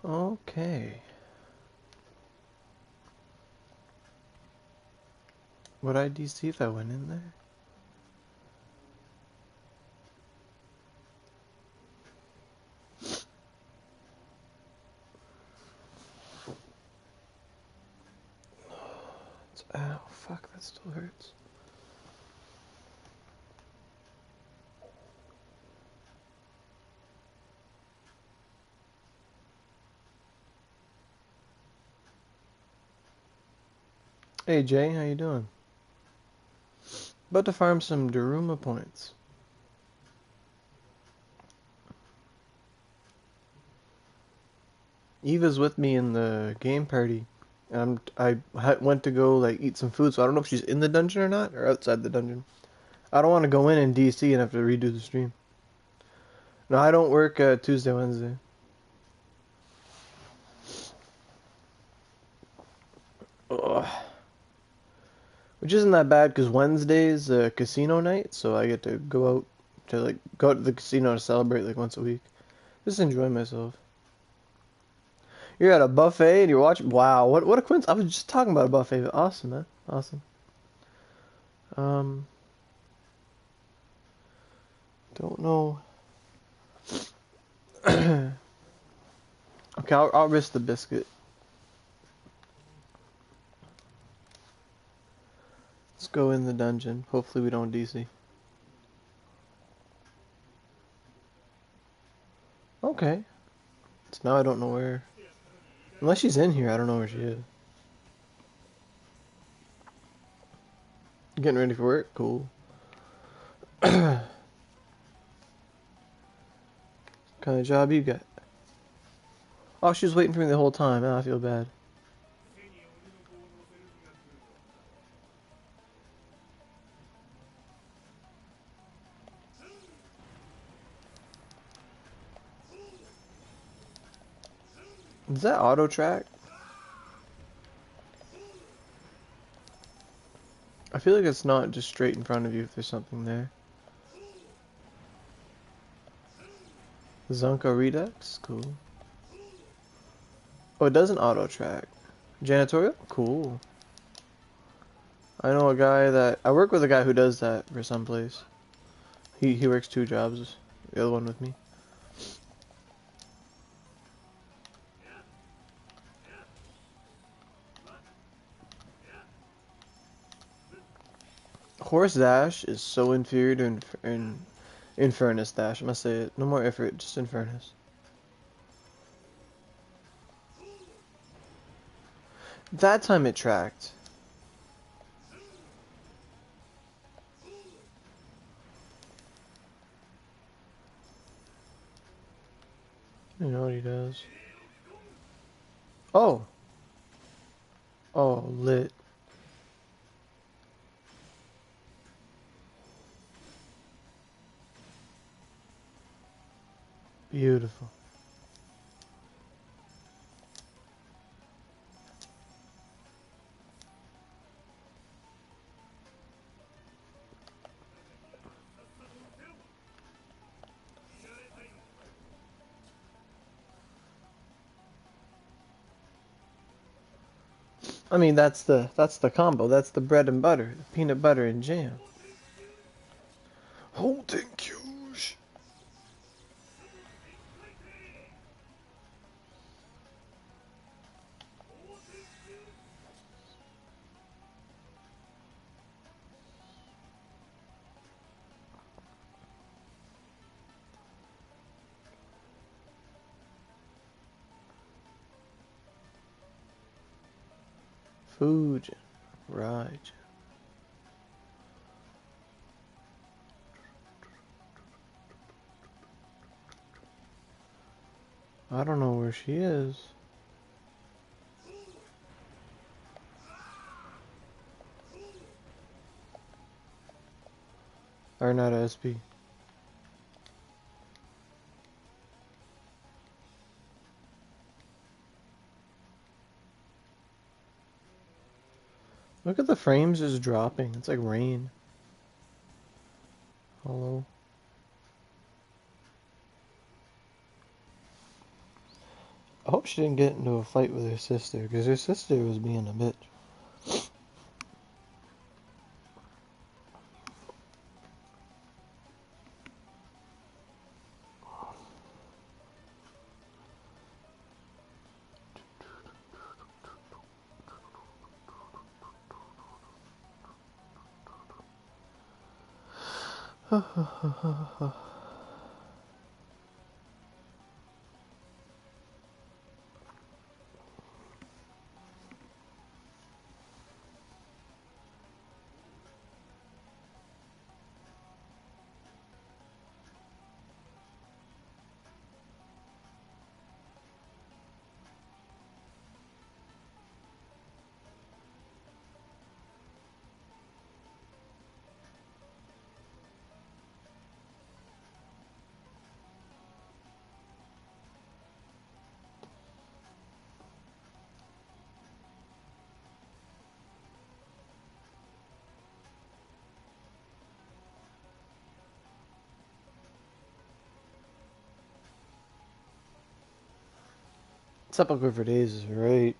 Okay. Would I DC if I went in there? Ow, fuck, that still hurts. Hey Jay, how you doing? About to farm some Daruma points. Eva's with me in the game party. I went to go like eat some food, so I don't know if she's in the dungeon or not, or outside the dungeon. I don't want to go in DC and have to redo the stream. No, I don't work Tuesday, Wednesday. Ugh. Which isn't that bad because Wednesday's casino night, so I get to go out to the casino to celebrate like once a week. Just enjoy myself. You're at a buffet and you're watching. Wow, what a coincidence! I was just talking about a buffet. Awesome, man. Awesome. Um, don't know. Okay, I'll risk the biscuit. Let's go in the dungeon. Hopefully we don't DC. Okay. So now I don't know where. Unless she's in here, I don't know where she is. Getting ready for work? Cool. What kind of job you got? Oh, she was waiting for me the whole time. Oh, I feel bad. Is that auto track? I feel like it's not just straight in front of you if there's something there. Zunka Redux? Cool. Oh, it doesn't auto track. Janitorial? Cool. I know a guy that... I work with a guy who does that for some place. He works 2 jobs. The other one with me. Horse Dash is so inferior to Infernus Dash. I must say it. No more effort, just Infernus. That time it tracked. You know what he does. Oh. Oh, lit. Beautiful. I mean, that's the combo. That's the bread and butter, the peanut butter and jam. Oh, thank you. Food, right? I don't know where she is. Or not SP. Look at the frames just dropping. It's like rain. Hello. I hope she didn't get into a fight with her sister, because her sister was being a bitch. Sepulchre for Days is right.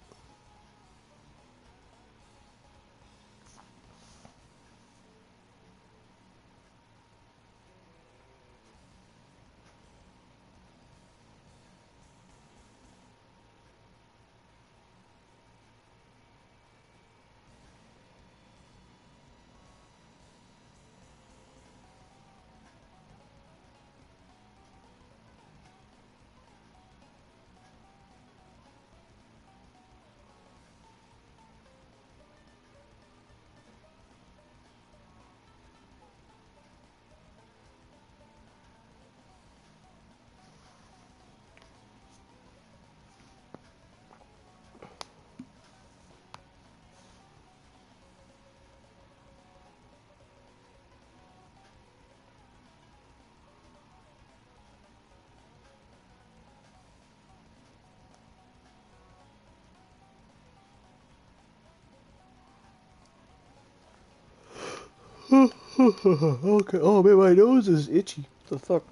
Okay. Oh man, my nose is itchy. What the fuck?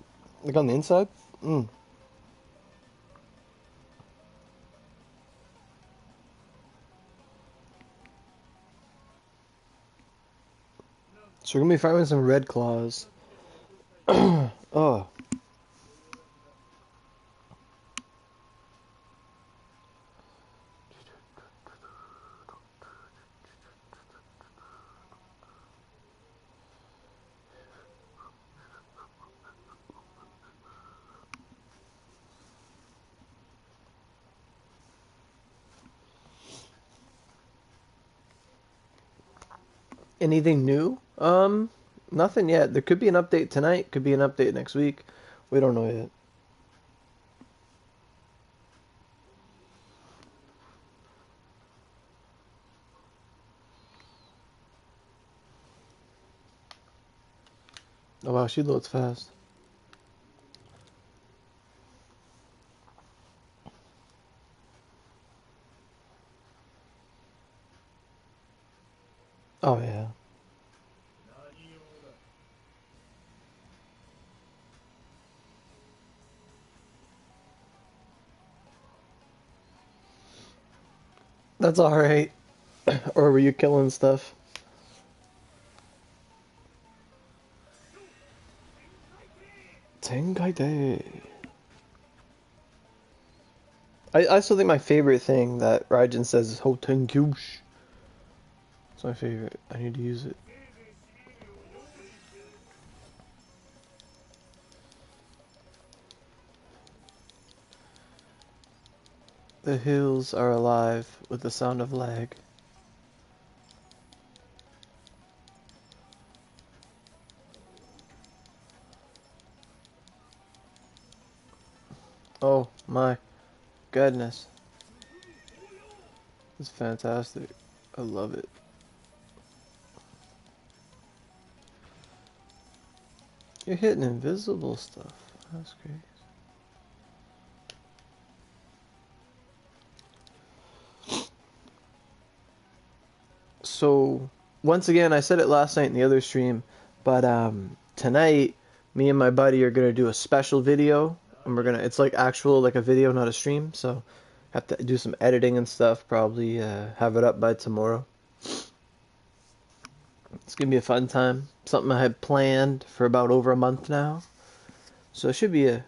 Like on the inside? Mm. So we're gonna be finding some red claws. Oh. Anything new? Nothing yet. There could be an update tonight. Could be an update next week. We don't know yet. Oh wow, she loads fast. Oh yeah. That's alright. Or were you killing stuff? Tenkaite. I still think my favorite thing that Raijin says is Hotenkyush. It's my favorite. I need to use it. The hills are alive with the sound of lag. Oh my goodness. It's fantastic. I love it. You're hitting invisible stuff. That's great. So, once again, I said it last night in the other stream, but tonight, me and my buddy are gonna do a special video, and it's like actual, like a video, not a stream. So, Have to do some editing and stuff. Probably have it up by tomorrow. It's gonna be a fun time. Something I had planned for about over a month now. So it should be a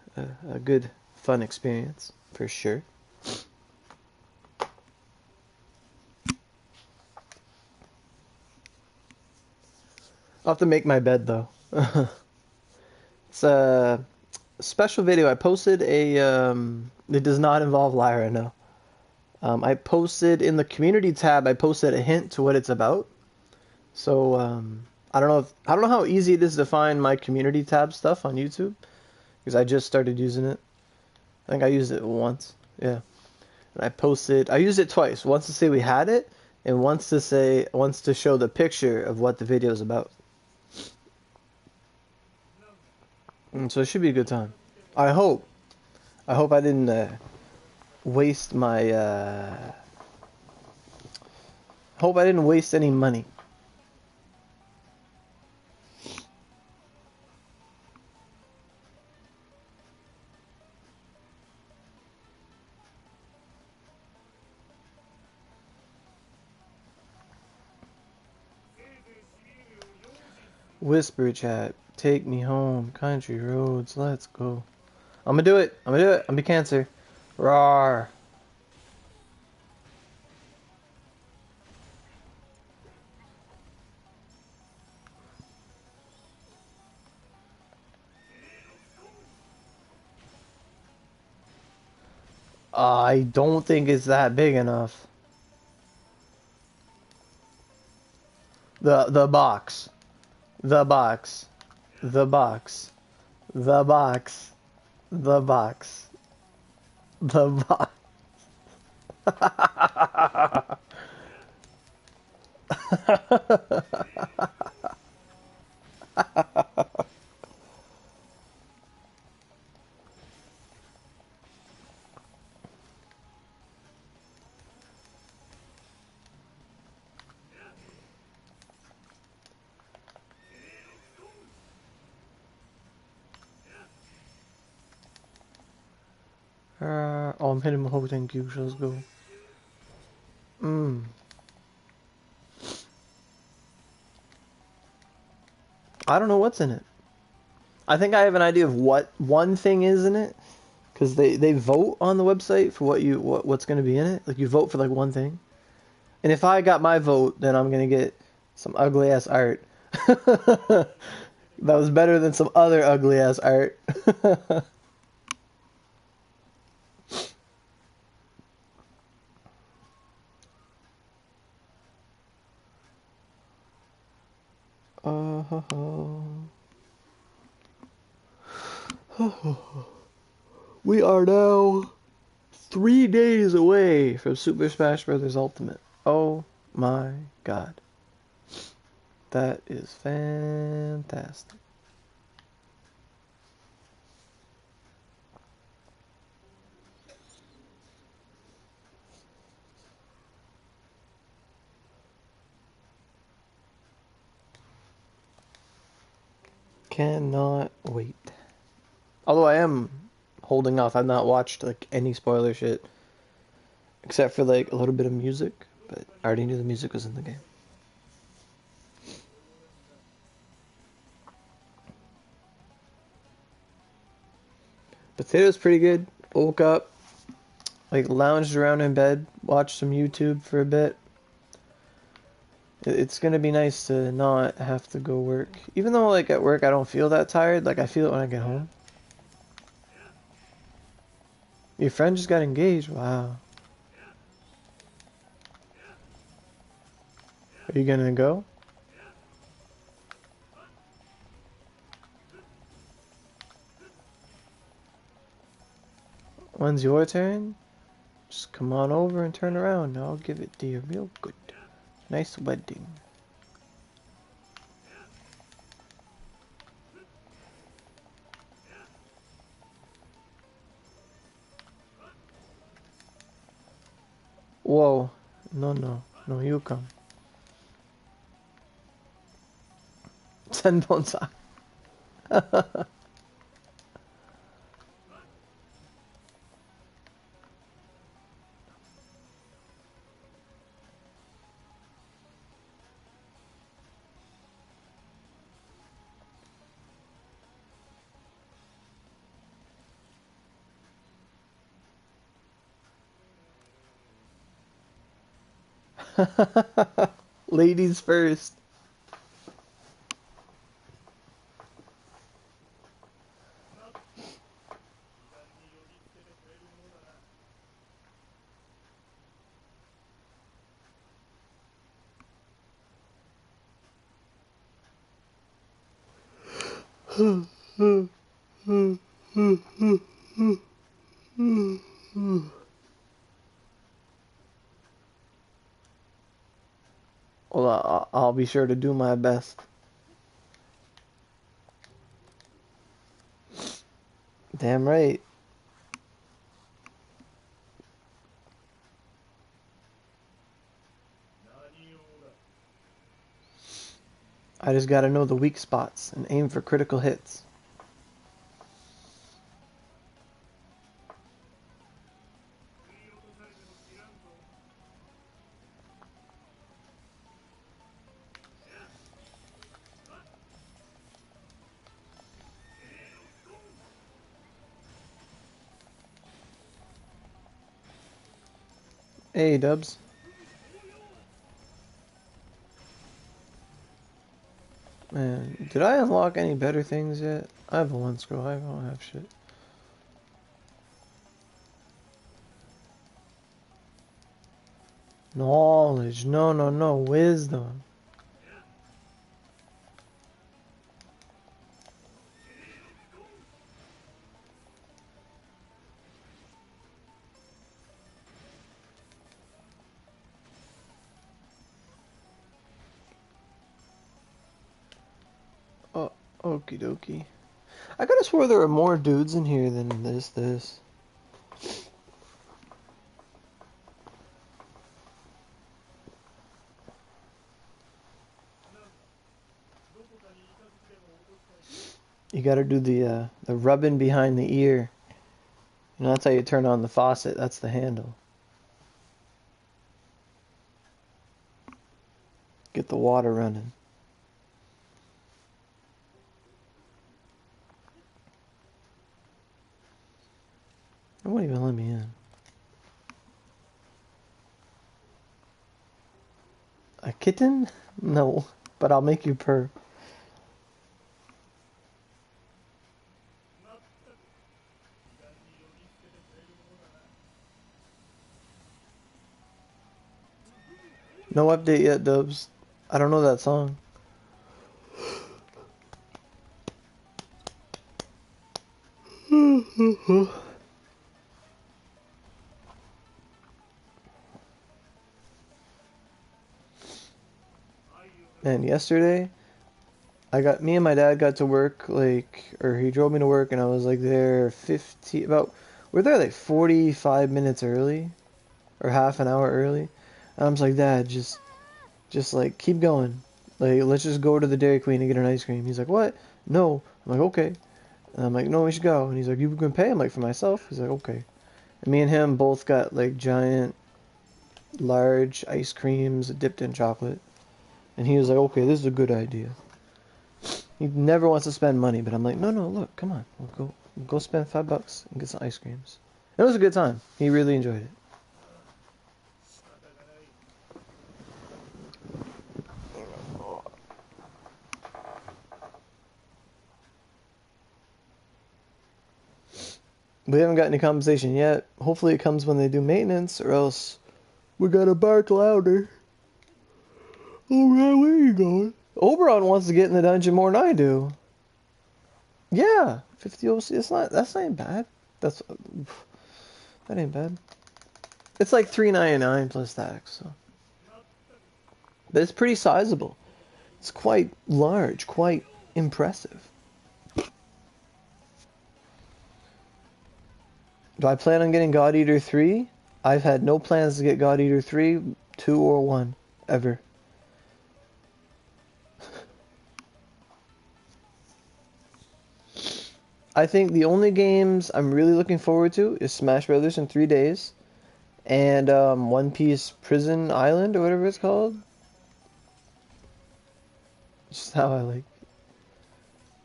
good, fun experience for sure. I'll have to make my bed though. It's a special video. I posted it does not involve Lyra, no. I posted in the community tab. I posted a hint to what it's about. So I don't know how easy it is to find my community tab stuff on YouTube because I just started using it. I think I used it once. Yeah. And I used it twice. Once to say we had it, and once to show the picture of what the video is about. And so it should be a good time. I hope. I hope I didn't waste my. Hope I didn't waste any money. Whisper chat. Take me home. Country roads. Let's go. I'm gonna do it. I'm gonna do it. I'm gonna be Cancer. Rawr. I don't think it's that big enough. The box. The box. The box. The box. The box. The box. Oh, I'm hitting my whole thank you, so let's go. I don't know what's in it. I think I have an idea of what one thing is in it, because they vote on the website for what's going to be in it. Like you vote for like one thing, and if I got my vote, then I'm gonna get some ugly ass art. That was better than some other ugly ass art. We are now 3 days away from Super Smash Bros. Ultimate. Oh my god. That is fantastic. Cannot wait. Although I am holding off. I've not watched like any spoiler shit. Except for like a little bit of music. But I already knew the music was in the game. Potato's pretty good. Woke up, like lounged around in bed, watched some YouTube for a bit. It's gonna be nice to not have to go work. Even though like at work I don't feel that tired, like I feel it when I get home. Your friend just got engaged? Wow. Are you gonna go? When's your turn? Just come on over and turn around. I'll give it to you real good. Nice wedding. Whoa. No, no. No, you come. Senbonsai. Ladies first. Well, I'll be sure to do my best. Damn right. I just gotta know the weak spots and aim for critical hits. Hey, Dubs. Man, did I unlock any better things yet? I have a one scroll. I don't have shit. Knowledge. No, no, no. Wisdom. Oh, okie dokie. I could have swore there were more dudes in here than this. You gotta do the rubbing behind the ear. You know, that's how you turn on the faucet. That's the handle. Get the water running. It won't even let me in. A kitten? No, but I'll make you purr. No update yet, Dubs. I don't know that song. And yesterday, me and my dad got to work, or he drove me to work, and I was like there we're there like 45 minutes early, or half an hour early. And I'm just like, Dad, just like, keep going. Like, let's just go to the Dairy Queen and get an ice cream. He's like, what? No. I'm like, okay. And I'm like, no, we should go. And he's like, you can pay? I'm like, for myself? He's like, okay. And me and him both got like giant, large ice creams dipped in chocolate. And he was like, okay, this is a good idea. He never wants to spend money, but I'm like, no, no, look, come on. We'll go spend $5 and get some ice creams. It was a good time. He really enjoyed it. We haven't got any compensation yet. Hopefully it comes when they do maintenance, or else we gotta bark louder. Alright, where are you going? Oberon wants to get in the dungeon more than I do. Yeah, 50 OC. That's not bad. That ain't bad. It's like $3.99 plus tax, so. But it's pretty sizable. It's quite large, quite impressive. Do I plan on getting God Eater 3? I've had no plans to get God Eater 3, 2, or 1, ever. I think the only games I'm really looking forward to is Smash Brothers in 3 days, and One Piece Prison Island, or whatever it's called. Just how I like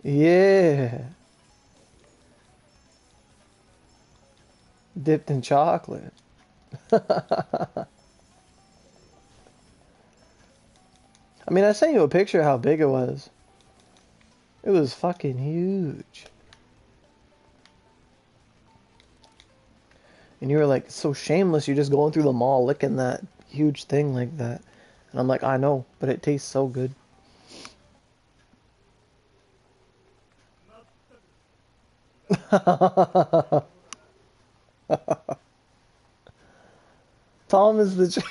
it. Yeah. Dipped in chocolate. I mean, I sent you a picture of how big it was. It was fucking huge. And you were like, so shameless, you're just going through the mall licking that huge thing like that. And I'm like, I know, but it tastes so good. Tom is the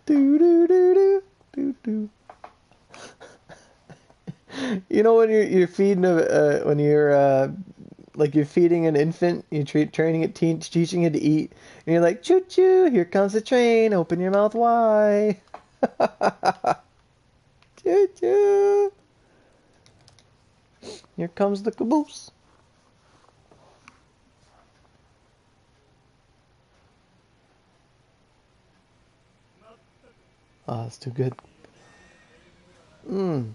do do do do do do. You know when you're feeding a when you're like you're feeding an infant, you're training it, teaching it to eat, and you're like, choo choo, here comes the train, open your mouth wide. Choo choo, here comes the caboose. Oh, that's too good. Mmm.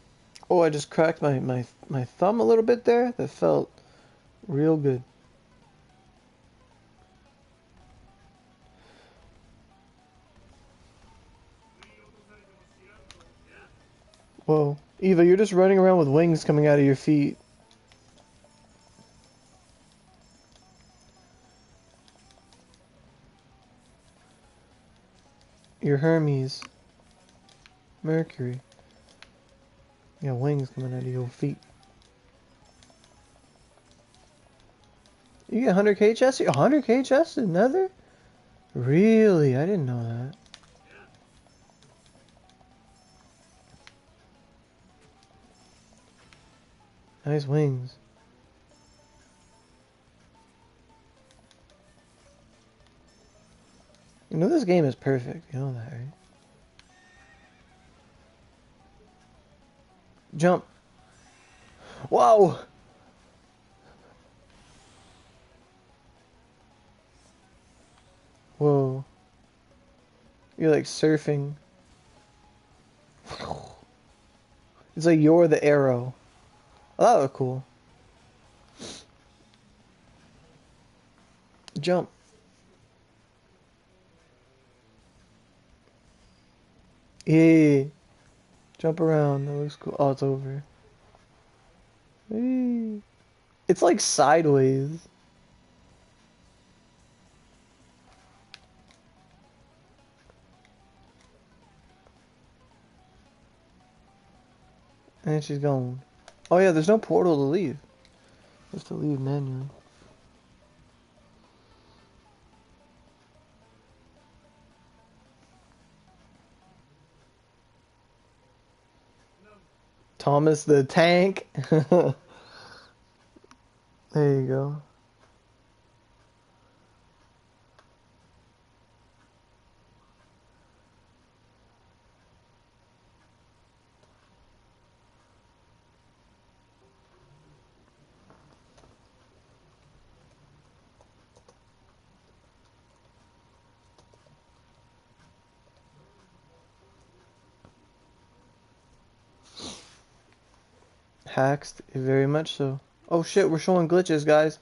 Oh, I just cracked my thumb a little bit there. That felt real good. Whoa. Eva, you're just running around with wings coming out of your feet. You're Hermes. Mercury. You got wings coming out of your feet. You get 100k chest? 100k chest in Nether? Really? I didn't know that. Nice wings. You know this game is perfect. You know that, right? Jump. Whoa! Whoa. You're like surfing. It's like you're the arrow. Oh, that was cool. Jump. Yeah. Jump around. That looks cool. Oh, it's over. Hey. It's like sideways. And she's gone. Oh yeah, there's no portal to leave. You have to leave manually. Thomas the Tank. There you go. Hacked, very much so. Oh shit, we're showing glitches, guys.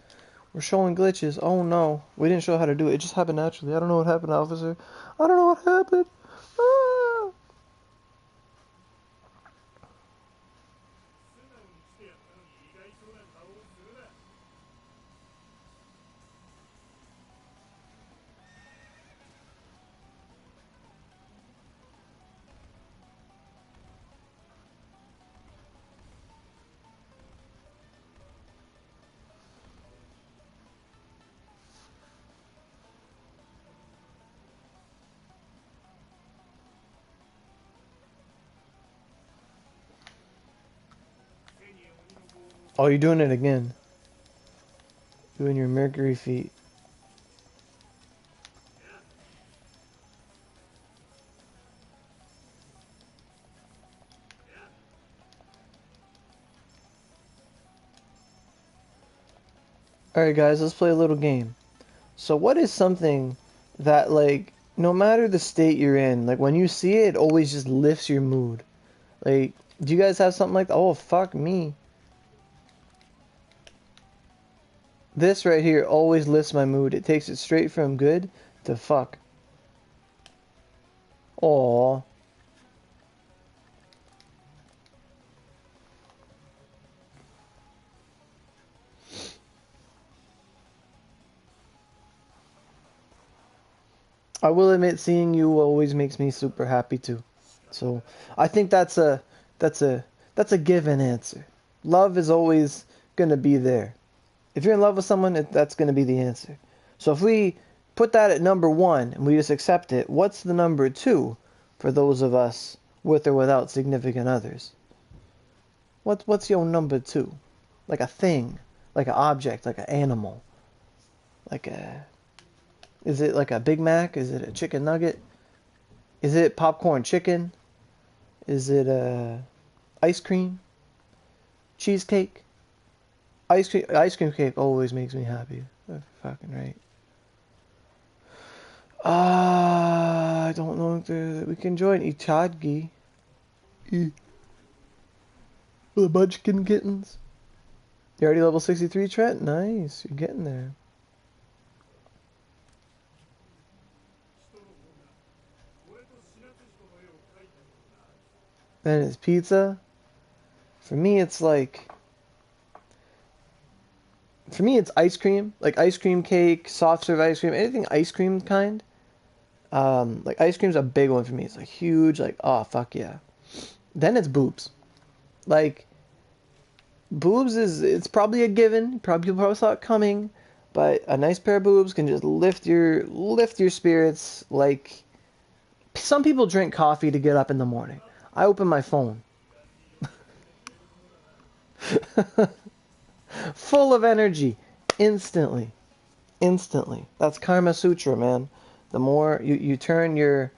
We're showing glitches. Oh no. We didn't show how to do it. It just happened naturally. I don't know what happened, officer. I don't know what happened. Ah! Oh, you're doing it again. Doing your Mercury feet. Alright guys, let's play a little game. So what is something that, like, no matter the state you're in, like when you see it, it always just lifts your mood? Like, do you guys have something like that? Oh, fuck me. This right here always lifts my mood. It takes it straight from good to fuck. Aww. I will admit, seeing you always makes me super happy too. So I think that's a that's a given answer. Love is always gonna be there. If you're in love with someone, that's gonna be the answer. So if we put that at number one and we just accept it, what's the number two for those of us with or without significant others? What's your number two? Like a thing, like an object, like an animal, like a. Is it like a Big Mac? Is it a chicken nugget? Is it popcorn chicken? Is it ice cream? Cheesecake? Ice cream cake always makes me happy. That's fucking right. I don't know if we can join Ichadgi. The Munchkin Kittens. You're already level 63, Trent? Nice. You're getting there. Then it's pizza. For me, it's like... For me, it's ice cream. Like ice cream cake, soft serve ice cream, anything ice cream kind. Like ice cream's a big one for me. It's like huge, like, oh, fuck yeah. Then it's boobs. Like, boobs it's probably a given. People probably saw it coming, but a nice pair of boobs can just lift your spirits. Like, some people drink coffee to get up in the morning. I open my phone. Full of energy. Instantly. That's Karma Sutra, man. The more you turn your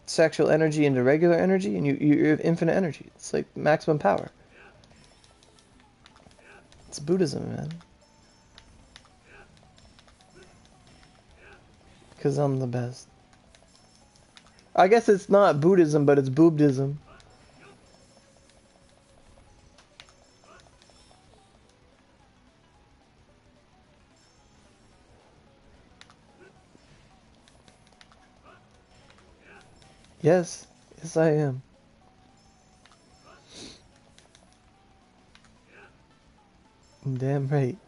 sexual energy into regular energy, and you have infinite energy. It's like maximum power. It's Buddhism, man. Because I'm the best. I guess it's not Buddhism, but it's boobdism. Yes. Yes, I am. Damn right.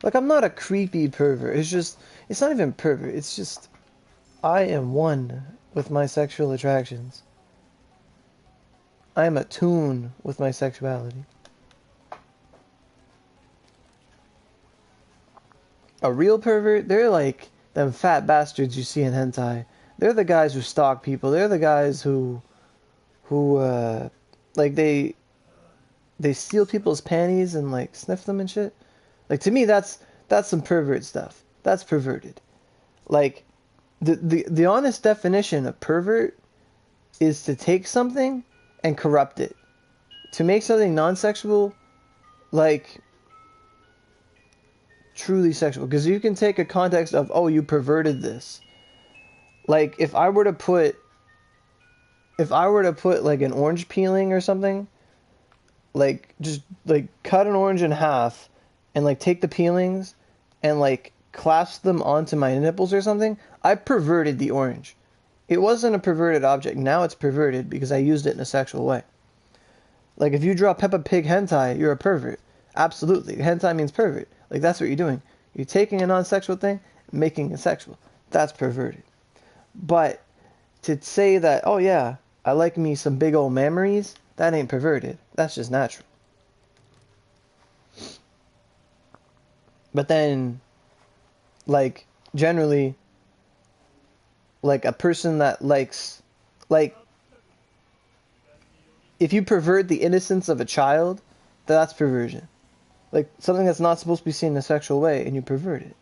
Like, I'm not a creepy pervert. It's not even pervert. It's just, I am one with my sexual attractions. I am attuned with my sexuality. A real pervert, they're like them fat bastards you see in hentai. They're the guys who stalk people. They're the guys who like they steal people's panties and like sniff them and shit. Like, to me, that's some pervert stuff. That's perverted. Like, the honest definition of pervert is to take something and corrupt it. To make something non-sexual, like, truly sexual. Because you can take a context of, oh, you perverted this. Like, if I were to put like an orange peeling or something, like, just like cut an orange in half and like take the peelings and like clasp them onto my nipples or something, I perverted the orange. It wasn't a perverted object. Now it's perverted because I used it in a sexual way. Like, if you draw Peppa Pig hentai, you're a pervert. Absolutely. Hentai means pervert. Like, that's what you're doing. You're taking a non-sexual thing, making it sexual. That's perverted. But to say that, oh yeah, I like me some big old memories, that ain't perverted. That's just natural. But then, like, generally, like, a person that likes, like, if you pervert the innocence of a child, that's perversion. Like, something that's not supposed to be seen in a sexual way, and you pervert it.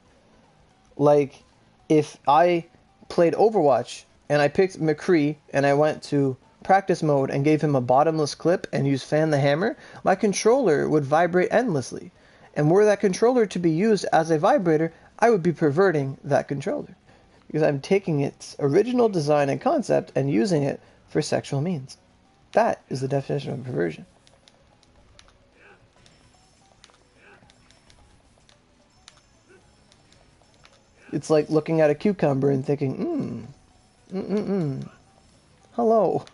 Like, if I played Overwatch, and I picked McCree, and I went to practice mode and gave him a bottomless clip and used Fan the Hammer, my controller would vibrate endlessly. And were that controller to be used as a vibrator, I would be perverting that controller. Because I'm taking its original design and concept and using it for sexual means. That is the definition of perversion. It's like looking at a cucumber and thinking, hello.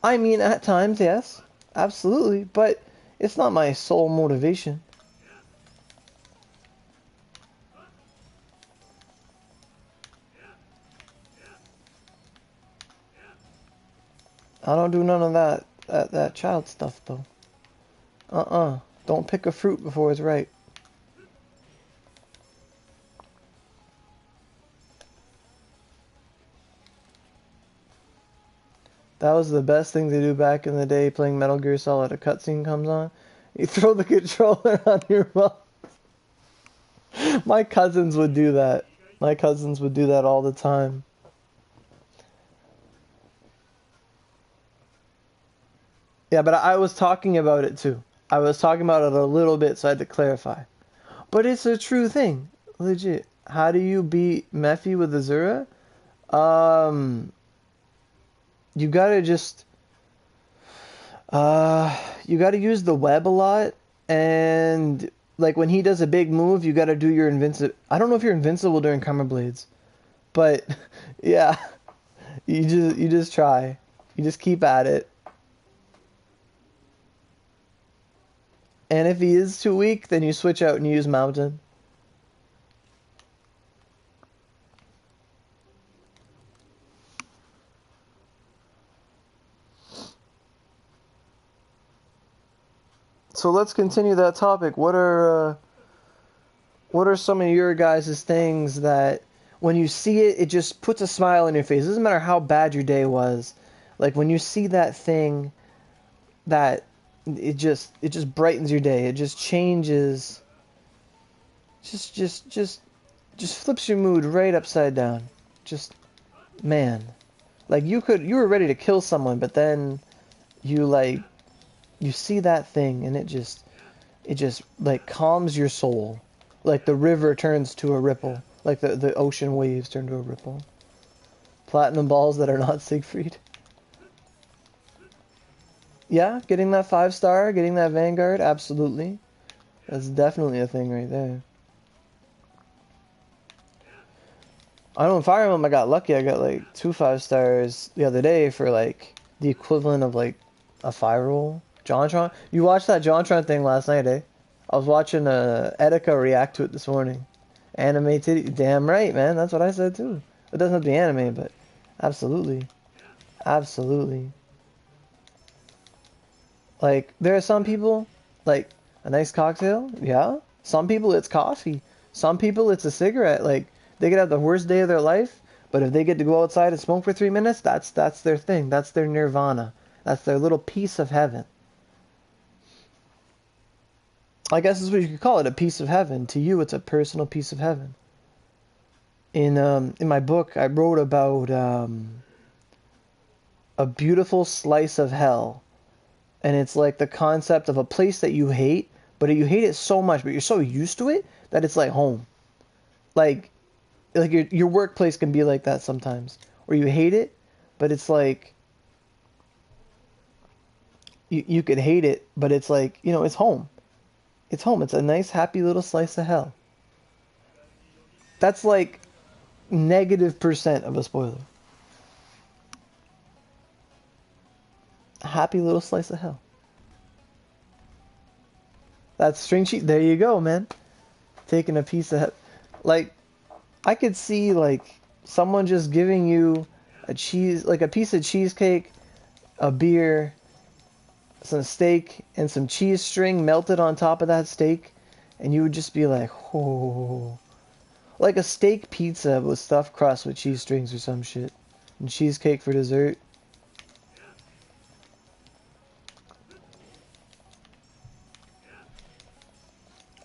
I mean, at times, yes, absolutely, but it's not my sole motivation. I don't do none of that child stuff though. Don't pick a fruit before it's ripe. That was the best thing to do back in the day playing Metal Gear Solid. A cutscene comes on, you throw the controller on your mouth. My cousins would do that. My cousins would do that all the time. Yeah, but I was talking about it too. I was talking about it a little bit, so I had to clarify. But it's a true thing. Legit. How do you beat Mephi with Azura? Um, you gotta just you gotta use the web a lot, and like when he does a big move, you gotta do your invincible. I don't know if you're invincible during Karma Blades, but yeah, you just try, you just keep at it, and if he is too weak, then you switch out and you use Mountain. So let's continue that topic. What are some of your guys' things that when you see it, it just puts a smile on your face? It doesn't matter how bad your day was. Like when you see that thing, that it just brightens your day. It just changes, just flips your mood right upside down. Just man, like you were ready to kill someone, but then you like you see that thing and it just like calms your soul. Like the river turns to a ripple. Like the ocean waves turn to a ripple. Platinum balls that are not Siegfried. Yeah, getting that 5-star, getting that Vanguard, absolutely. That's definitely a thing right there. I know in Fire Emblem I got lucky. I got like 2 5-stars the other day for like the equivalent of like a 5-roll. JonTron. You watched that JonTron thing last night, eh? I was watching Etika react to it this morning. Anime titty. Damn right, man. That's what I said too. It doesn't have to be anime, but absolutely. Absolutely. Like, there are some people, like, a nice cocktail, yeah. Some people it's coffee. Some people it's a cigarette. Like, they could have the worst day of their life, but if they get to go outside and smoke for 3 minutes, that's their thing. That's their nirvana. That's their little piece of heaven. I guess is what you could call it, a piece of heaven. To you, it's a personal piece of heaven. In my book, I wrote about a beautiful slice of hell, and it's like the concept of a place that you hate, but you hate it so much, but you're so used to it that it's like home. Like like your workplace can be like that sometimes, where you hate it, but it's like you could hate it, but it's like it's home. It's home. It's a nice, happy little slice of hell. That's like -% of a spoiler. A happy little slice of hell. That's string cheese. There you go, man. Taking a piece of like I could see like someone just giving you a cheese, like a piece of cheesecake, a beer, some steak, and some cheese string melted on top of that steak, and you would just be like, oh, like a steak pizza with stuffed crust with cheese strings or some shit, and cheesecake for dessert.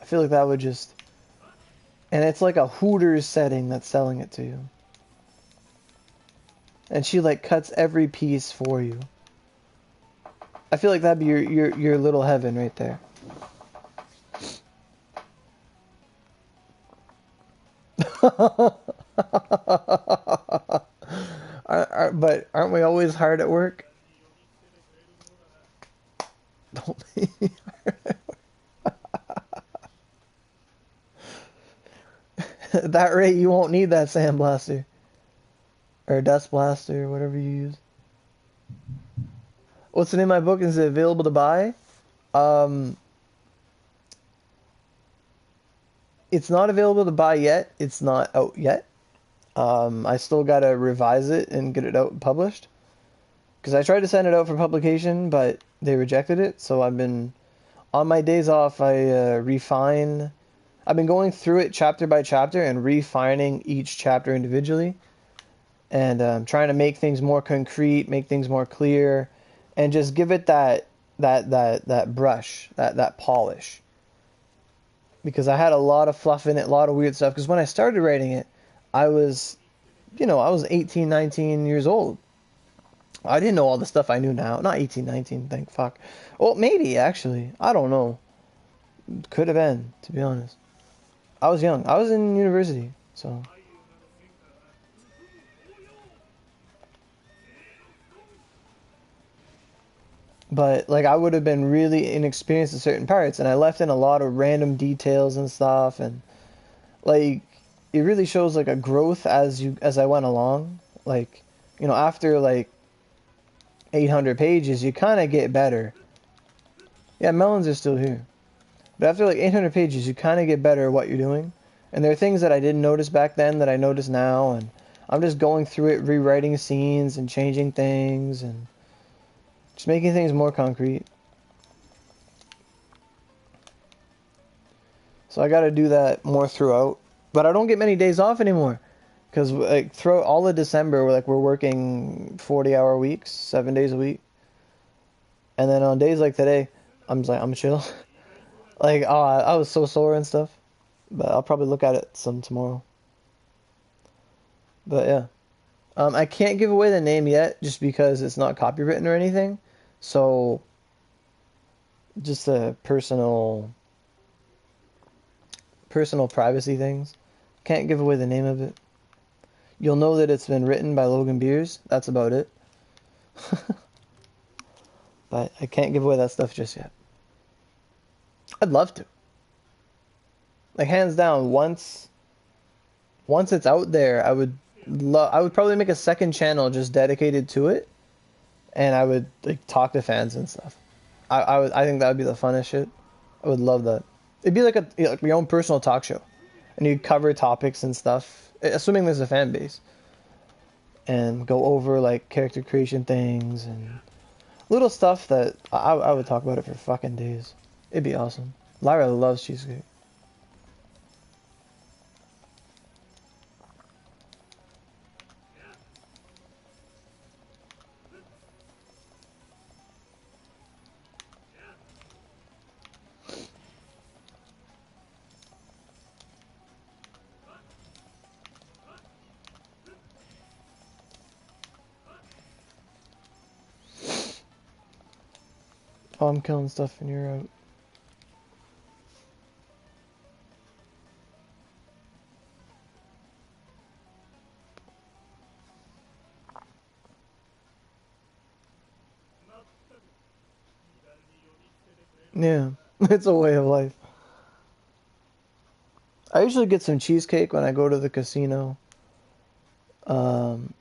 I feel like that would just, and it's like a Hooters setting that's selling it to you, and she like cuts every piece for you. I feel like that'd be your little heaven right there. But aren't we always hard at work? Don't make me hard at work. That rate, you won't need that sand blaster or dust blaster or whatever you use. What's the name of my book? Is it available to buy? Um, it's not available to buy yet. It's not out yet. I still gotta revise it and get it out and published. Because I tried to send it out for publication, but they rejected it. So I've been, on my days off, I refine. I've been going through it chapter by chapter and refining each chapter individually. And trying to make things more concrete, make things more clear, and just give it that brush, that polish. Because I had a lot of fluff in it, a lot of weird stuff. Because when I started writing it, I was, I was 18, 19 years old. I didn't know all the stuff I knew now. Not 18, 19, thank fuck. Well, maybe, actually. I don't know. Could have been, to be honest. I was young. I was in university, so. But, like, I would have been really inexperienced in certain parts, and I left in a lot of random details and stuff, and, like, it really shows, like, a growth as I went along. Like, after, like, 800 pages, you kind of get better. Yeah, melons are still here. But after, like, 800 pages, you kind of get better at what you're doing. And there are things that I didn't notice back then that I notice now, and I'm just going through it, rewriting scenes and changing things, and just making things more concrete. So I got to do that more throughout. But I don't get many days off anymore. Because like throughout all of December, we're working 40-hour weeks, 7 days a week. And then on days like today, I'm just like, I'm chill. Like, oh, I was so sore and stuff. But I'll probably look at it some tomorrow. But yeah. I can't give away the name yet just because it's not copywritten or anything. So, just the personal privacy things. Can't give away the name of it. You'll know that it's been written by Logan Beers. That's about it. But I can't give away that stuff just yet. I'd love to. Like, hands down, once it's out there, I would probably make a second channel just dedicated to it, and I would like talk to fans and stuff. I think that would be the funnest shit. I would love that. It'd be like your own personal talk show, and you'd cover topics and stuff, assuming there's a fan base, and go over like character creation things and little stuff that I would talk about it for fucking days. It'd be awesome. Lyra loves cheesecake. Oh, I'm killing stuff and you're out. Yeah, it's a way of life. I usually get some cheesecake when I go to the casino. Um,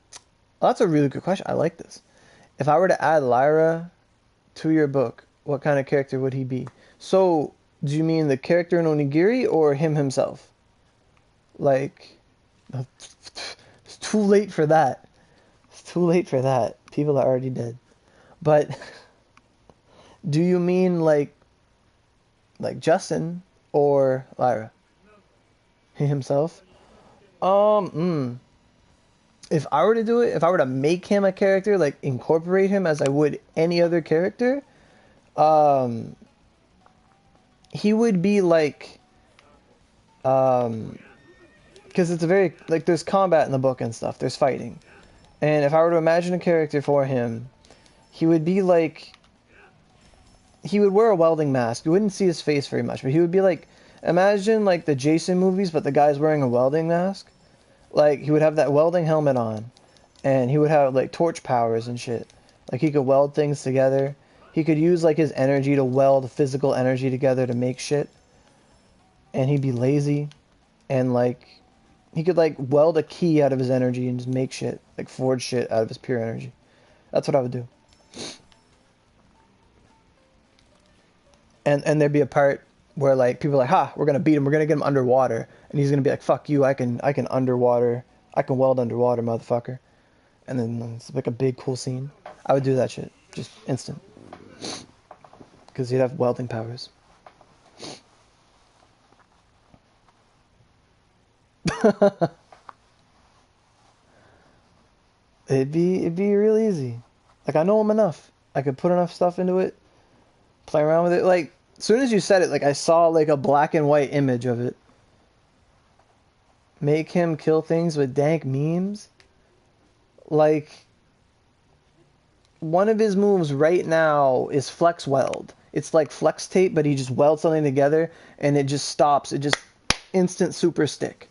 that's a really good question. I like this. If I were to add Lyra to your book, what kind of character would he be? So, do you mean the character in Onigiri or him himself? Like, it's too late for that. It's too late for that. People are already dead. But, do you mean like Justin or Lyra? He himself? If I were to do it, if I were to make him a character, like incorporate him as I would any other character, he would be like, because it's a very, like, there's combat in the book and stuff, there's fighting. And if I were to imagine a character for him, he would be like, he would wear a welding mask. You wouldn't see his face very much, but he would be like, imagine like the Jason movies, but the guy's wearing a welding mask. Like, he would have that welding helmet on, and he would have like torch powers and shit. Like, he could weld things together. He could use like his energy to weld physical energy together to make shit. And he'd be lazy, and like, he could like weld a key out of his energy and just make shit, like forge shit out of his pure energy. That's what I would do. and there'd be a part where like people are like, ha, we're gonna beat him, we're gonna get him underwater, and he's gonna be like, fuck you, I can underwater, I can weld underwater, motherfucker. And then it's like a big cool scene. I would do that shit, just instant, because he'd have welding powers. It'd be real easy. Like I know him enough. I could put enough stuff into it, play around with it. Like as soon as you said it, like I saw like a black and white image of it. Make him kill things with dank memes. Like one of his moves right now is flex weld. It's like flex tape, but he just welds something together and it just stops. It just instant super stick.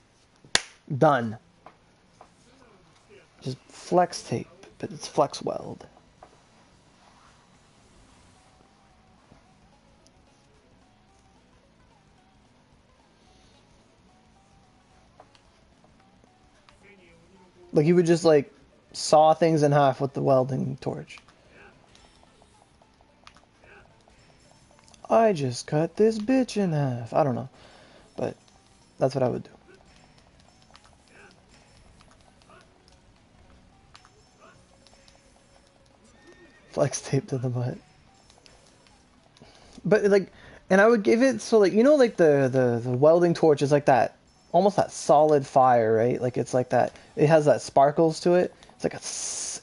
Done. Just flex tape, but it's flex weld. Like he would just like saw things in half with the welding torch. I just cut this bitch in half. I don't know, but that's what I would do. Flex tape to the butt. But like, and I would give it so like like the welding torch is like that, almost that solid fire, right? Like it's like that. It has that sparkles to it. It's like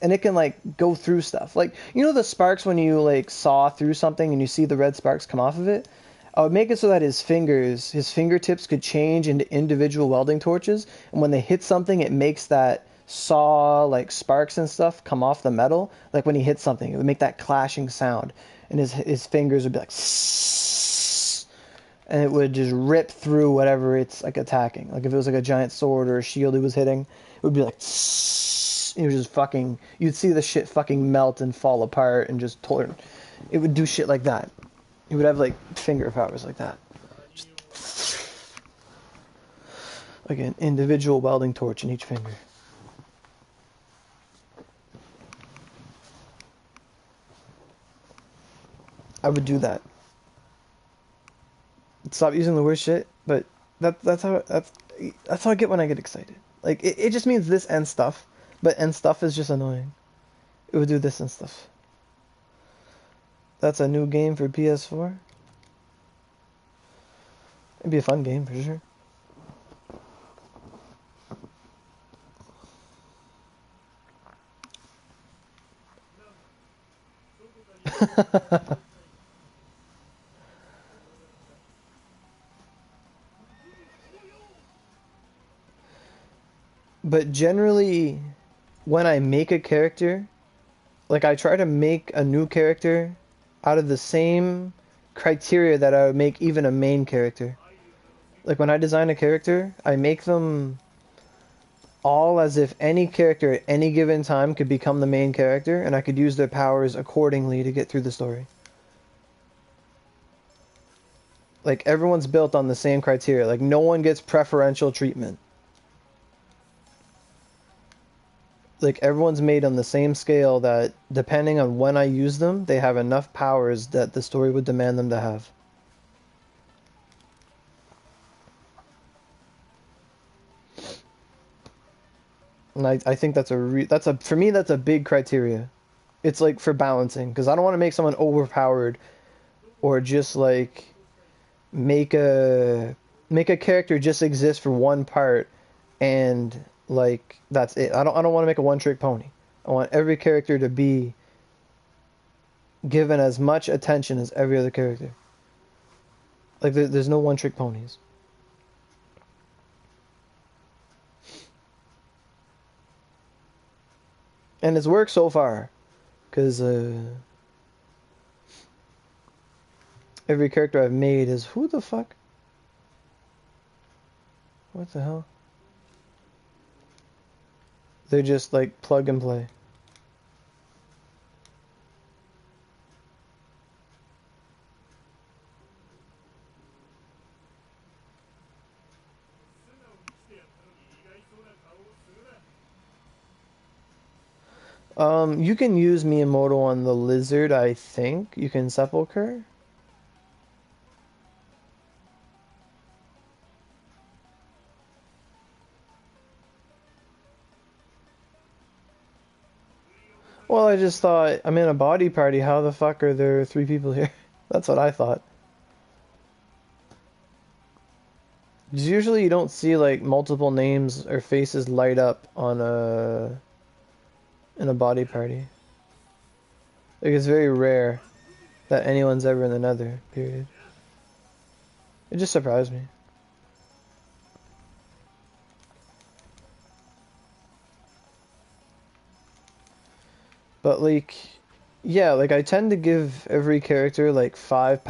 and it can like go through stuff. Like the sparks when you like saw through something and you see the red sparks come off of it. I would make it so that his fingertips could change into individual welding torches, and when they hit something, it makes that saw like sparks and stuff come off the metal. Like when he hits something, it would make that clashing sound, and his fingers would be like, and it would just rip through whatever it's like attacking. Like if it was like a giant sword or a shield he was hitting, it would be like, it was just fucking. You'd see the shit fucking melt and fall apart and just torn. It would do shit like that. He would have like finger powers like that. Just like an individual welding torch in each finger. I would do that. Stop using the word shit, but that's how I get when I get excited. Like it just means this and stuff, but and stuff is just annoying. It would do this and stuff. That's a new game for PS4. It'd be a fun game for sure. But generally, when I make a character, like I try to make a new character out of the same criteria that I would make even a main character. Like when I design a character, I make them all as if any character at any given time could become the main character, and I could use their powers accordingly to get through the story. Like everyone's built on the same criteria. Like no one gets preferential treatment. Like everyone's made on the same scale that depending on when I use them, they have enough powers that the story would demand them to have. And I think that's for me that's a big criteria. It's like for balancing, because I don't want to make someone overpowered or just like make a character just exist for one part and like that's it. I don't want to make a one-trick pony. I want every character to be given as much attention as every other character. Like there's no one-trick ponies. And it's worked so far, because every character I've made is who the fuck? What the hell? They're just like plug and play. You can use Miyamoto on the lizard, I think. You can sepulcher. Well, I just thought, I'm in a body party, how the fuck are there 3 people here? That's what I thought. 'Cause usually you don't see like multiple names or faces light up on a in a body party. Like it's very rare that anyone's ever in the Nether, period. It just surprised me. But like, yeah, like I tend to give every character like five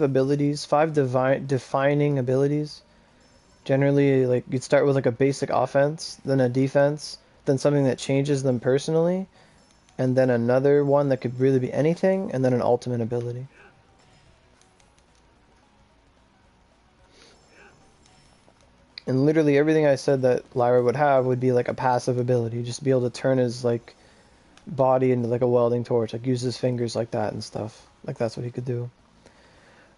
abilities, five defining abilities. Generally, like you'd start with like a basic offense, then a defense, then something that changes them personally, and then another one that could really be anything, and then an ultimate ability. And literally everything I said that Lyra would have would be like a passive ability, just be able to turn his like body into like a welding torch, like use his fingers like that and stuff. Like that's what he could do.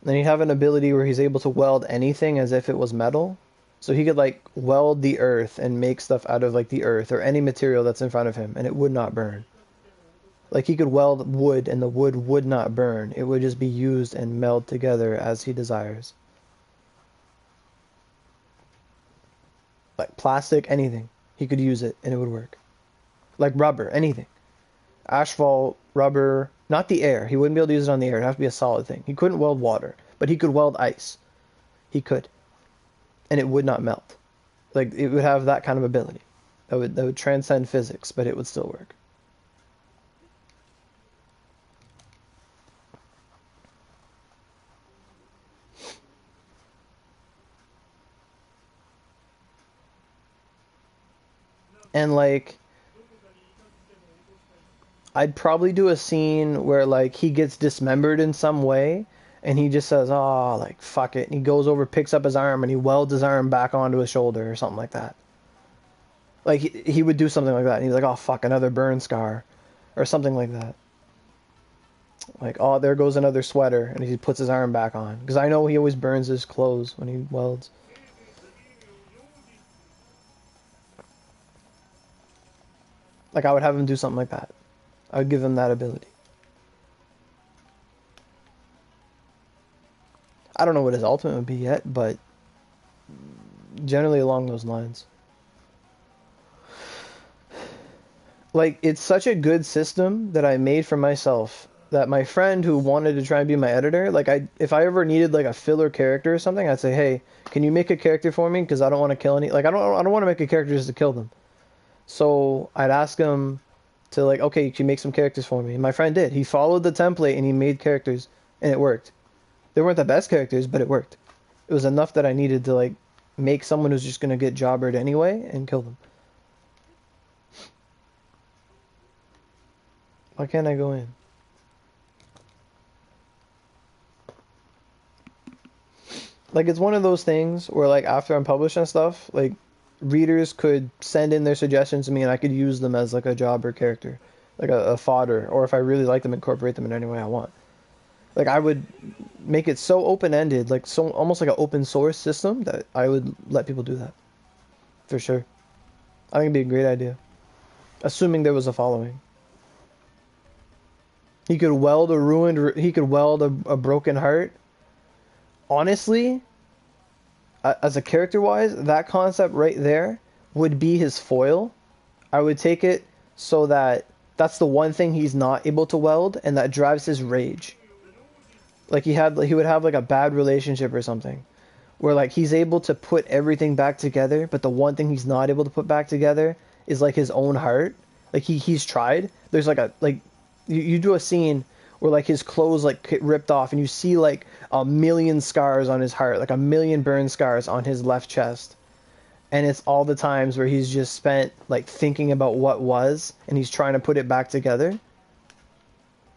And then he'd have an ability where he's able to weld anything as if it was metal. So he could like weld the earth and make stuff out of like the earth or any material that's in front of him and it would not burn. Like he could weld wood and the wood would not burn. It would just be used and meld together as he desires. Like plastic, anything. He could use it and it would work. Like rubber, anything. Asphalt, rubber, not the air. He wouldn't be able to use it on the air. It'd have to be a solid thing. He couldn't weld water, but he could weld ice. He could. And it would not melt. Like it would have that kind of ability. That would transcend physics, but it would still work. And like I'd probably do a scene where like he gets dismembered in some way and he just says, "Oh, like fuck it." And he goes over, picks up his arm and he welds his arm back onto his shoulder or something like that. Like he would do something like that and he's like, "Oh fuck, another burn scar." Or something like that. Like, "Oh, there goes another sweater." And he puts his arm back on because I know he always burns his clothes when he welds. Like I would have him do something like that. I would give him that ability. I don't know what his ultimate would be yet, but generally along those lines. Like it's such a good system that I made for myself that my friend who wanted to try and be my editor, like if I ever needed like a filler character or something, I'd say, "Hey, can you make a character for me? Because I don't want to kill any. Like I don't want to make a character just to kill them." So I'd ask him to like, "Okay, can you make some characters for me?" And my friend did. He followed the template and he made characters, and it worked. They weren't the best characters, but it worked. It was enough that I needed to like make someone who's just gonna get jobbered anyway and kill them. Why can't I go in? Like it's one of those things where like after I'm published and stuff, like readers could send in their suggestions to me and I could use them as like a job or character, like a fodder, or if I really like them, incorporate them in any way I want. Like I would make it so open-ended, like so almost like an open source system that I would let people do that. For sure. I think it'd be a great idea. Assuming there was a following. He could weld he could weld a broken heart. Honestly, as a character wise, that concept right there would be his foil. I would take it so that that's the one thing he's not able to weld and that drives his rage. Like he would have like a bad relationship or something where like he's able to put everything back together, but the one thing he's not able to put back together is like his own heart. Like he's tried. There's like a like you do a scene where like his clothes like get ripped off and you see like a million scars on his heart, like a million burn scars on his left chest. And it's all the times where he's just spent like thinking about what was and he's trying to put it back together.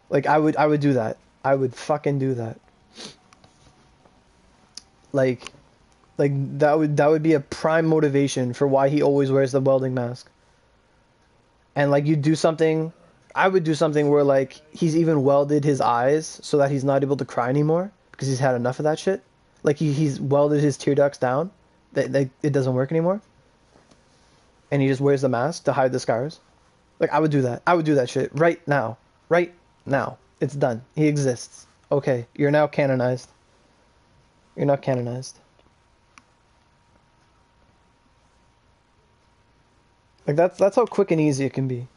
Like I would do that. I would fucking do that. Like that would be a prime motivation for why he always wears the welding mask. And like you do something, I would do something where like he's even welded his eyes so that he's not able to cry anymore because he's had enough of that shit. Like he's welded his tear ducts down. That it doesn't work anymore. And he just wears the mask to hide the scars. Like, I would do that. I would do that shit right now. Right now. It's done. He exists. Okay, you're now canonized. You're not canonized. Like, that's how quick and easy it can be.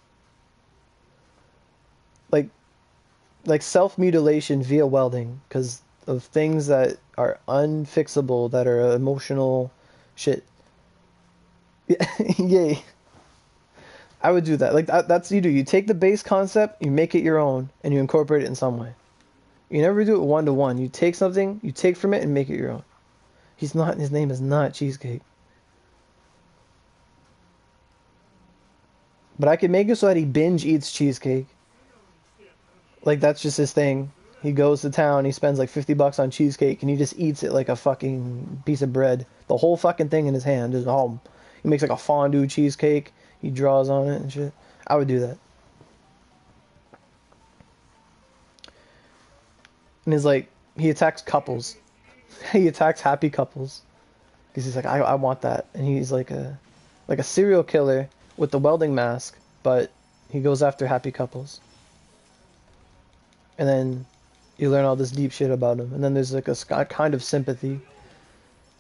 Like, self-mutilation via welding, because of things that are unfixable, that are emotional shit. Yay. I would do that. Like, that's what you do. You take the base concept, you make it your own, and you incorporate it in some way. You never do it one-to-one. You take something, you take from it, and make it your own. His name is not Cheesecake. But I could make it so that he binge eats cheesecake. Like, that's just his thing. He goes to town, he spends like $50 on cheesecake, and he just eats it like a fucking piece of bread. The whole fucking thing in his hand. Just all. He makes like a fondue cheesecake. He draws on it and shit. I would do that. And he's like, he attacks couples. He attacks happy couples. Because he's like, I want that. And he's like a serial killer with the welding mask, but he goes after happy couples. And then you learn all this deep shit about him. And then there's like a kind of sympathy.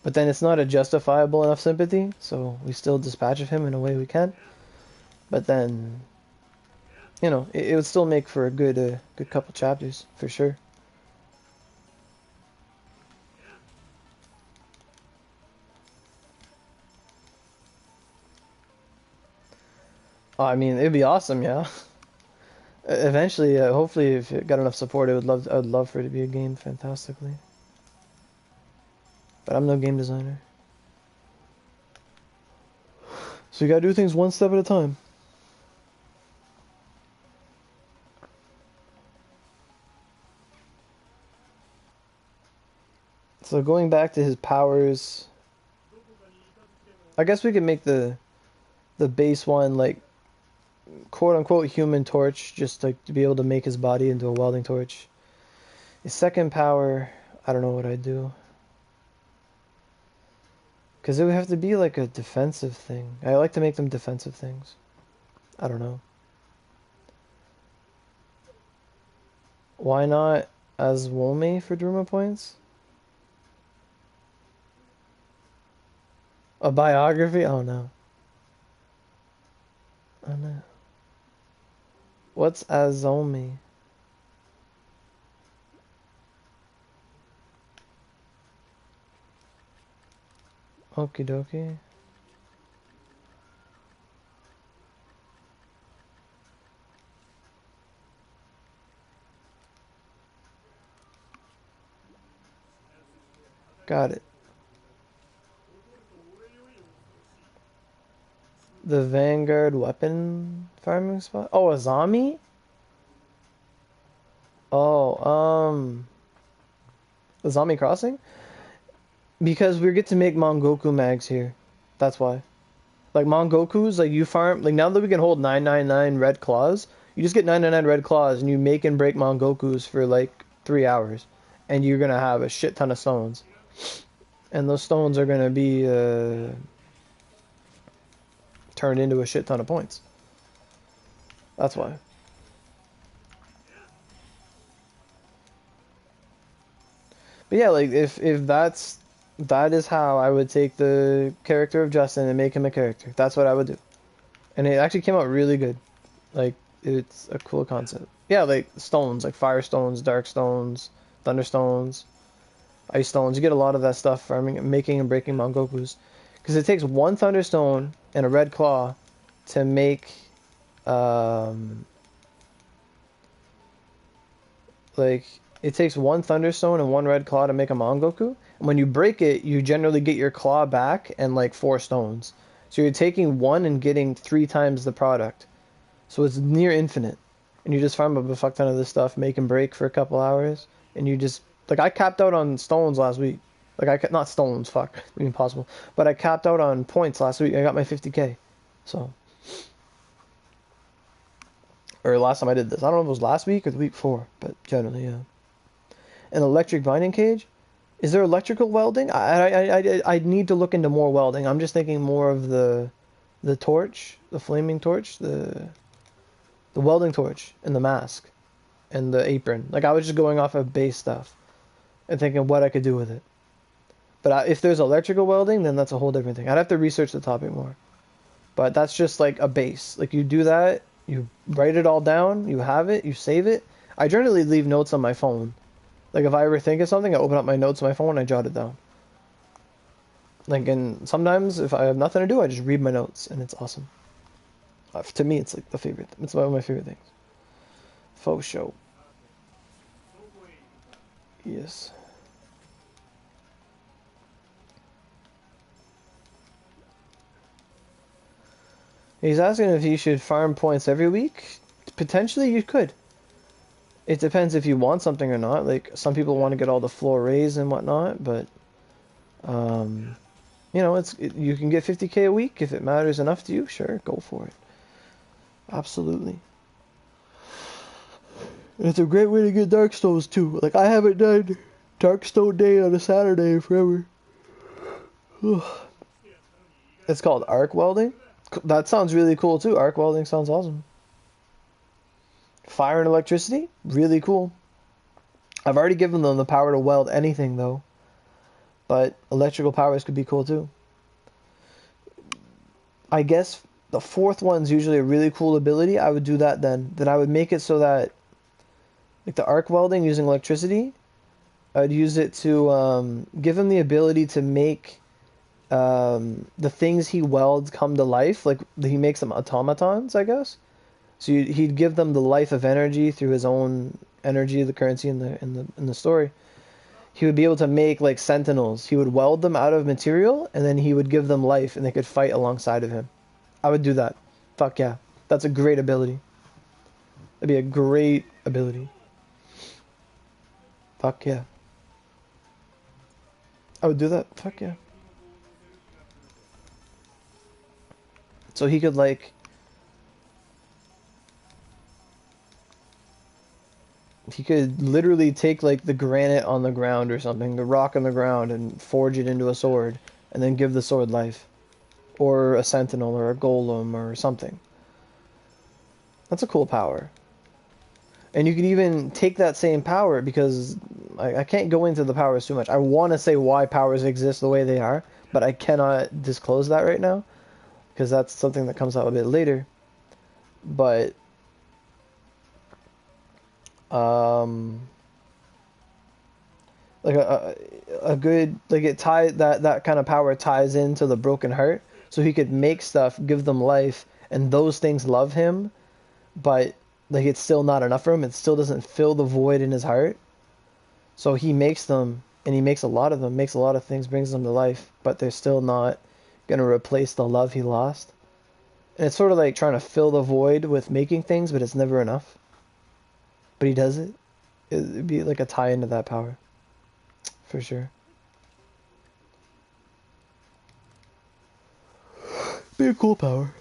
But then it's not a justifiable enough sympathy, so we still dispatch of him in a way we can. But then, you know, it would still make for a good couple chapters, for sure. Oh, I mean, it'd be awesome, yeah. Eventually, hopefully, if it got enough support, I would love for it to be a game fantastically. But I'm no game designer. So you gotta do things one step at a time. So going back to his powers, I guess we could make the base one like quote unquote human torch, just like to be able to make his body into a welding torch. His second power, I don't know what I'd do. Because it would have to be like a defensive thing. I like to make them defensive things. I don't know. Why not as Wolme for Daruma points? A biography? Oh no. Oh no. What's Azomi? Okie dokie. Got it. The Vanguard weapon farming spot? Oh, Azami? Oh, Azami Crossing? Because we get to make Mongoku mags here. That's why. Like, Mongokus, like, you farm... Like, now that we can hold 999 red claws, you just get 999 red claws, and you make and break Mongokus for, like, 3 hours. And you're gonna have a shit ton of stones. And those stones are gonna be, turned into a shit ton of points. That's why. But yeah, like, if that is how I would take the character of Justin and make him a character. That's what I would do. And it actually came out really good. Like, it's a cool concept. Yeah, like stones, like fire stones, dark stones, thunder stones, ice stones. You get a lot of that stuff from making and breaking Mongokus. Because it takes one thunderstone and a red claw to make, like, it takes one thunderstone and one red claw to make a Mongoku. And when you break it, you generally get your claw back and like 4 stones. So you're taking one and getting 3 times the product. So it's near infinite. And you just farm up a fuck ton of this stuff, make and break for a couple hours. And you just, like, I capped out on stones last week. Like, not stones, fuck, impossible. But I capped out on points last week. I got my 50k. So. Or last time I did this. I don't know if it was last week or the week before. But generally, yeah. An electric binding cage? Is there electrical welding? I need to look into more welding. I'm just thinking more of the torch, the flaming torch, the The welding torch and the mask and the apron. Like I was just going off of base stuff and thinking what I could do with it. But if there's electrical welding, then that's a whole different thing. I'd have to research the topic more. But that's just like a base. Like you do that, you write it all down, you have it, you save it. I generally leave notes on my phone. Like if I ever think of something, I open up my notes on my phone and I jot it down. Like, and sometimes if I have nothing to do, I just read my notes and it's awesome. To me, it's like the favorite. It's one of my favorite things. Faux show. Yes. He's asking if you should farm points every week. Potentially, you could. It depends if you want something or not. Like, some people want to get all the floor raised and whatnot, but, you know, you can get 50k a week if it matters enough to you. Sure, go for it. Absolutely. And it's a great way to get Darkstones too. Like, I haven't done Darkstone Day on a Saturday forever. It's called arc welding. That sounds really cool too. Arc welding sounds awesome. Fire and electricity, really cool. I've already given them the power to weld anything though, but electrical powers could be cool too. I guess the fourth one's usually a really cool ability. I would do that then. Then I would make it so that, like the arc welding using electricity, I'd use it to give him the ability to make the things he welds come to life. Like he makes them automatons, I guess. So he'd give them the life of energy through his own energy, the currency in the story. He would be able to make like sentinels. He would weld them out of material, and then he would give them life, and they could fight alongside of him. I would do that. Fuck yeah, that's a great ability. That'd be a great ability. Fuck yeah. I would do that. Fuck yeah. So he could like... He could literally take like the granite on the ground or something, the rock on the ground, and forge it into a sword, and then give the sword life. Or a sentinel, or a golem, or something. That's a cool power. And you could even take that same power, because I can't go into the powers too much. I want to say why powers exist the way they are, but I cannot disclose that right now, because that's something that comes out a bit later. But like a good, like it ties that kind of power ties into the broken heart, so he could make stuff, give them life, and those things love him, but like it's still not enough for him. It still doesn't fill the void in his heart. So he makes them, and he makes a lot of them, makes a lot of things, brings them to life, but they're still not gonna replace the love he lost. And it's sort of like trying to fill the void with making things, but it's never enough. But he does it. It'd be like a tie into that power, for sure. Be a cool power.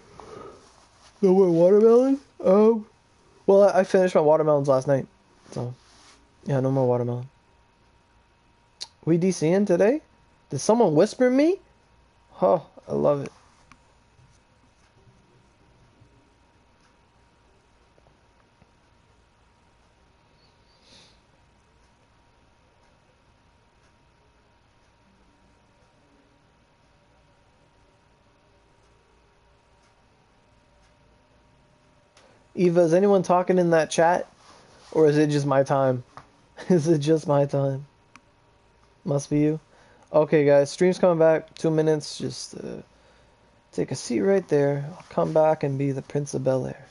No more watermelon? Well, I finished my watermelons last night, so yeah, no more watermelon. We DCing today? Did someone whisper me? Oh, I love it. Eva, is anyone talking in that chat? Or is it just my time? Is it just my time? Must be you. Okay, guys, stream's coming back. 2 minutes. Just take a seat right there. I'll come back and be the Prince of Bel-Air.